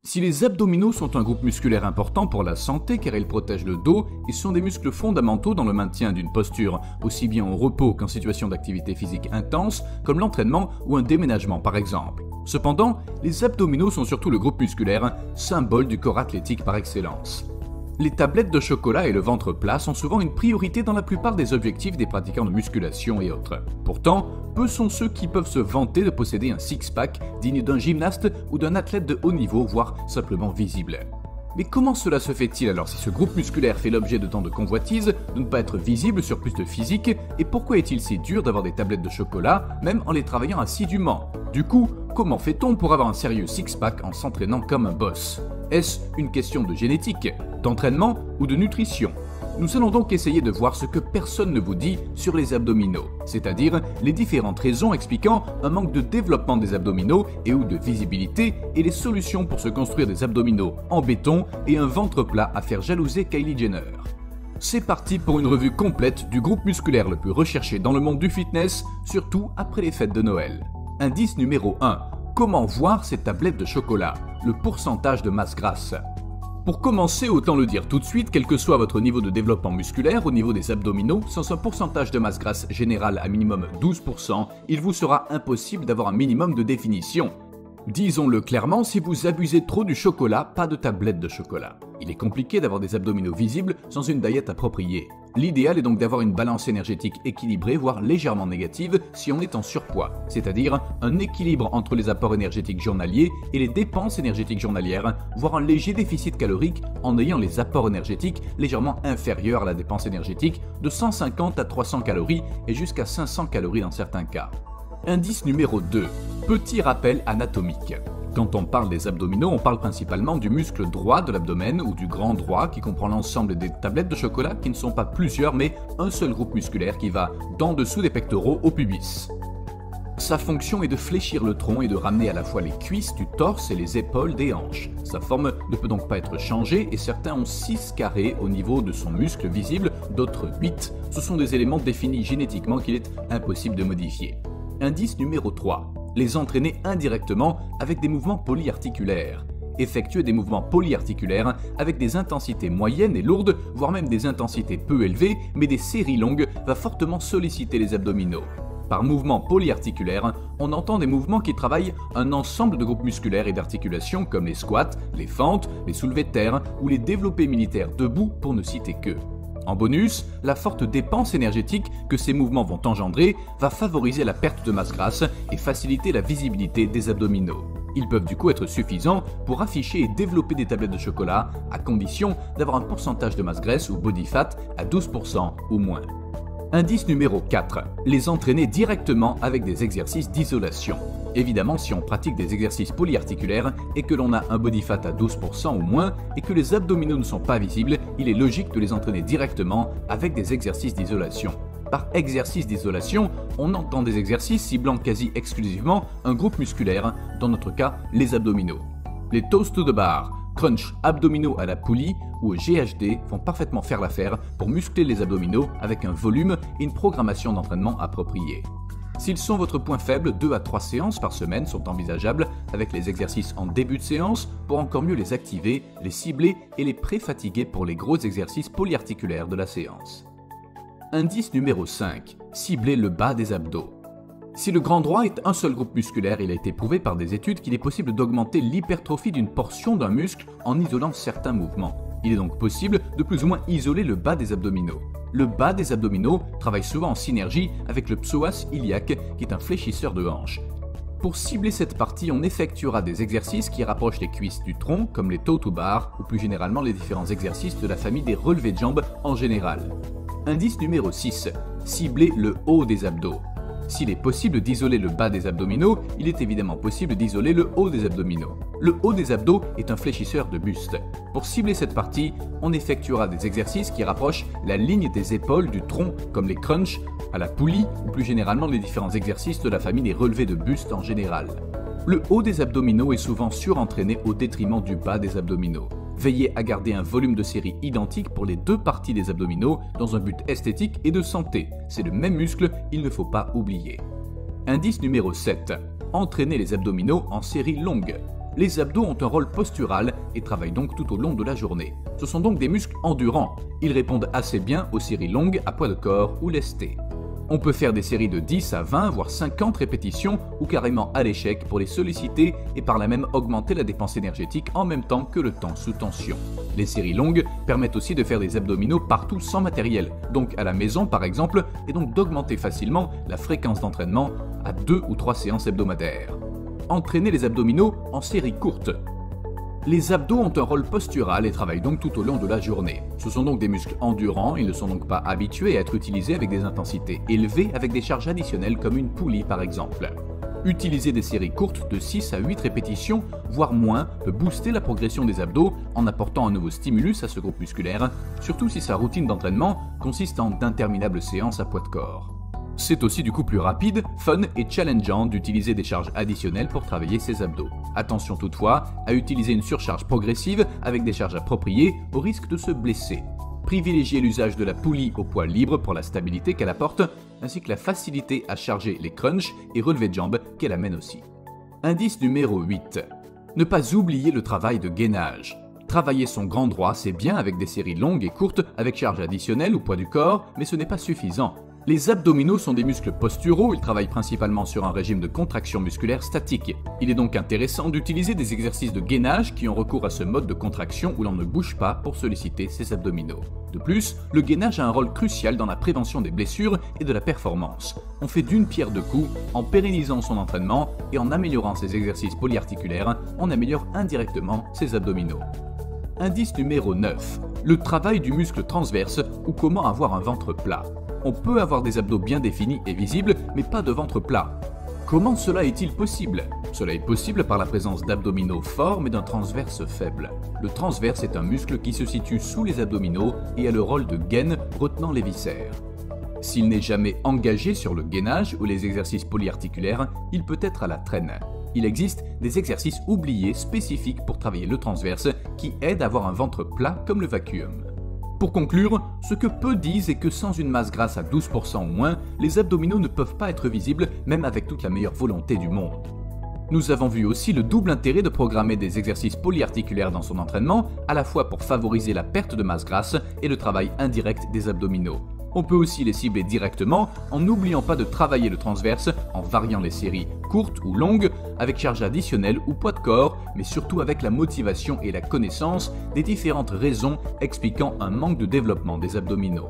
Si les abdominaux sont un groupe musculaire important pour la santé car ils protègent le dos et sont des muscles fondamentaux dans le maintien d'une posture, aussi bien au repos qu'en situation d'activité physique intense, comme l'entraînement ou un déménagement par exemple. Cependant, les abdominaux sont surtout le groupe musculaire, symbole du corps athlétique par excellence. Les tablettes de chocolat et le ventre plat sont souvent une priorité dans la plupart des objectifs des pratiquants de musculation et autres. Pourtant, peu sont ceux qui peuvent se vanter de posséder un six-pack digne d'un gymnaste ou d'un athlète de haut niveau, voire simplement visible. Mais comment cela se fait-il alors si ce groupe musculaire fait l'objet de tant de convoitises, de ne pas être visible sur plus de physique, et pourquoi est-il si dur d'avoir des tablettes de chocolat, même en les travaillant assidûment? Du coup, comment fait-on pour avoir un sérieux six-pack en s'entraînant comme un boss? Est-ce une question de génétique, d'entraînement ou de nutrition? Nous allons donc essayer de voir ce que personne ne vous dit sur les abdominaux, c'est-à-dire les différentes raisons expliquant un manque de développement des abdominaux et ou de visibilité et les solutions pour se construire des abdominaux en béton et un ventre plat à faire jalouser Kylie Jenner. C'est parti pour une revue complète du groupe musculaire le plus recherché dans le monde du fitness, surtout après les fêtes de Noël. Indice numéro 1. Comment voir ces tablettes de chocolat? Le pourcentage de masse grasse. Pour commencer, autant le dire tout de suite, quel que soit votre niveau de développement musculaire au niveau des abdominaux, sans un pourcentage de masse grasse général à minimum 12%, il vous sera impossible d'avoir un minimum de définition. Disons-le clairement, si vous abusez trop du chocolat, pas de tablette de chocolat. Il est compliqué d'avoir des abdominaux visibles sans une diète appropriée. L'idéal est donc d'avoir une balance énergétique équilibrée, voire légèrement négative si on est en surpoids, c'est-à-dire un équilibre entre les apports énergétiques journaliers et les dépenses énergétiques journalières, voire un léger déficit calorique en ayant les apports énergétiques légèrement inférieurs à la dépense énergétique de 150 à 300 calories et jusqu'à 500 calories dans certains cas. Indice numéro 2. Petit rappel anatomique. Quand on parle des abdominaux, on parle principalement du muscle droit de l'abdomen ou du grand droit qui comprend l'ensemble des tablettes de chocolat qui ne sont pas plusieurs mais un seul groupe musculaire qui va d'en dessous des pectoraux au pubis. Sa fonction est de fléchir le tronc et de ramener à la fois les cuisses du torse et les épaules des hanches. Sa forme ne peut donc pas être changée et certains ont 6 carrés au niveau de son muscle visible, d'autres 8. Ce sont des éléments définis génétiquement qu'il est impossible de modifier. Indice numéro 3. Les entraîner indirectement avec des mouvements polyarticulaires. Effectuer des mouvements polyarticulaires avec des intensités moyennes et lourdes, voire même des intensités peu élevées, mais des séries longues, va fortement solliciter les abdominaux. Par mouvement polyarticulaire, on entend des mouvements qui travaillent un ensemble de groupes musculaires et d'articulations comme les squats, les fentes, les soulevés de terre ou les développés militaires debout pour ne citer que. En bonus, la forte dépense énergétique que ces mouvements vont engendrer va favoriser la perte de masse grasse et faciliter la visibilité des abdominaux. Ils peuvent du coup être suffisants pour afficher et développer des tablettes de chocolat à condition d'avoir un pourcentage de masse graisse ou body fat à 12% ou moins. Indice numéro 4. Les entraîner directement avec des exercices d'isolation. Évidemment, si on pratique des exercices polyarticulaires et que l'on a un body fat à 12% ou moins et que les abdominaux ne sont pas visibles, il est logique de les entraîner directement avec des exercices d'isolation. Par exercice d'isolation, on entend des exercices ciblant quasi exclusivement un groupe musculaire, dans notre cas les abdominaux. Les toast to the bar, crunch abdominaux à la poulie ou au GHD vont parfaitement faire l'affaire pour muscler les abdominaux avec un volume et une programmation d'entraînement appropriée. S'ils sont votre point faible, 2 à 3 séances par semaine sont envisageables avec les exercices en début de séance pour encore mieux les activer, les cibler et les pré-fatiguer pour les gros exercices polyarticulaires de la séance. Indice numéro 5. Cibler le bas des abdos. Si le grand droit est un seul groupe musculaire, il a été prouvé par des études qu'il est possible d'augmenter l'hypertrophie d'une portion d'un muscle en isolant certains mouvements. Il est donc possible de plus ou moins isoler le bas des abdominaux. Le bas des abdominaux travaille souvent en synergie avec le psoas iliaque qui est un fléchisseur de hanche. Pour cibler cette partie, on effectuera des exercices qui rapprochent les cuisses du tronc, comme les toe to bar ou plus généralement les différents exercices de la famille des relevés de jambes en général. Indice numéro 6. Cibler le haut des abdos. S'il est possible d'isoler le bas des abdominaux, il est évidemment possible d'isoler le haut des abdominaux. Le haut des abdos est un fléchisseur de buste. Pour cibler cette partie, on effectuera des exercices qui rapprochent la ligne des épaules du tronc, comme les crunchs, à la poulie ou plus généralement les différents exercices de la famille des relevés de buste en général. Le haut des abdominaux est souvent surentraîné au détriment du bas des abdominaux. Veillez à garder un volume de série identique pour les deux parties des abdominaux dans un but esthétique et de santé. C'est le même muscle, il ne faut pas oublier. Indice numéro 7. Entraîner les abdominaux en série longue. Les abdos ont un rôle postural et travaillent donc tout au long de la journée. Ce sont donc des muscles endurants. Ils répondent assez bien aux séries longues à poids de corps ou lestés. On peut faire des séries de 10 à 20 voire 50 répétitions ou carrément à l'échec pour les solliciter et par là même augmenter la dépense énergétique en même temps que le temps sous tension. Les séries longues permettent aussi de faire des abdominaux partout sans matériel, donc à la maison par exemple, et donc d'augmenter facilement la fréquence d'entraînement à 2 ou 3 séances hebdomadaires. Entraîner les abdominaux en séries courtes. Les abdos ont un rôle postural et travaillent donc tout au long de la journée. Ce sont donc des muscles endurants, ils ne sont donc pas habitués à être utilisés avec des intensités élevées avec des charges additionnelles comme une poulie par exemple. Utiliser des séries courtes de 6 à 8 répétitions, voire moins, peut booster la progression des abdos en apportant un nouveau stimulus à ce groupe musculaire, surtout si sa routine d'entraînement consiste en d'interminables séances à poids de corps. C'est aussi du coup plus rapide, fun et challengeant d'utiliser des charges additionnelles pour travailler ses abdos. Attention toutefois à utiliser une surcharge progressive avec des charges appropriées au risque de se blesser. Privilégiez l'usage de la poulie au poids libre pour la stabilité qu'elle apporte, ainsi que la facilité à charger les crunchs et relevés de jambes qu'elle amène aussi. Indice numéro 8. Ne pas oublier le travail de gainage. Travailler son grand droit, c'est bien avec des séries longues et courtes avec charge additionnelle au poids du corps, mais ce n'est pas suffisant. Les abdominaux sont des muscles posturaux, ils travaillent principalement sur un régime de contraction musculaire statique. Il est donc intéressant d'utiliser des exercices de gainage qui ont recours à ce mode de contraction où l'on ne bouge pas pour solliciter ses abdominaux. De plus, le gainage a un rôle crucial dans la prévention des blessures et de la performance. On fait d'une pierre deux coups, en pérennisant son entraînement et en améliorant ses exercices polyarticulaires, on améliore indirectement ses abdominaux. Indice numéro 9. Le travail du muscle transverse ou comment avoir un ventre plat. On peut avoir des abdos bien définis et visibles, mais pas de ventre plat. Comment cela est-il possible? Cela est possible par la présence d'abdominaux forts mais d'un transverse faible. Le transverse est un muscle qui se situe sous les abdominaux et a le rôle de gaine retenant les viscères. S'il n'est jamais engagé sur le gainage ou les exercices polyarticulaires, il peut être à la traîne. Il existe des exercices oubliés spécifiques pour travailler le transverse qui aident à avoir un ventre plat comme le vacuum. Pour conclure, ce que peu disent est que sans une masse grasse à 12% ou moins, les abdominaux ne peuvent pas être visibles même avec toute la meilleure volonté du monde. Nous avons vu aussi le double intérêt de programmer des exercices polyarticulaires dans son entraînement, à la fois pour favoriser la perte de masse grasse et le travail indirect des abdominaux. On peut aussi les cibler directement en n'oubliant pas de travailler le transverse en variant les séries courtes ou longues avec charge additionnelle ou poids de corps, mais surtout avec la motivation et la connaissance des différentes raisons expliquant un manque de développement des abdominaux.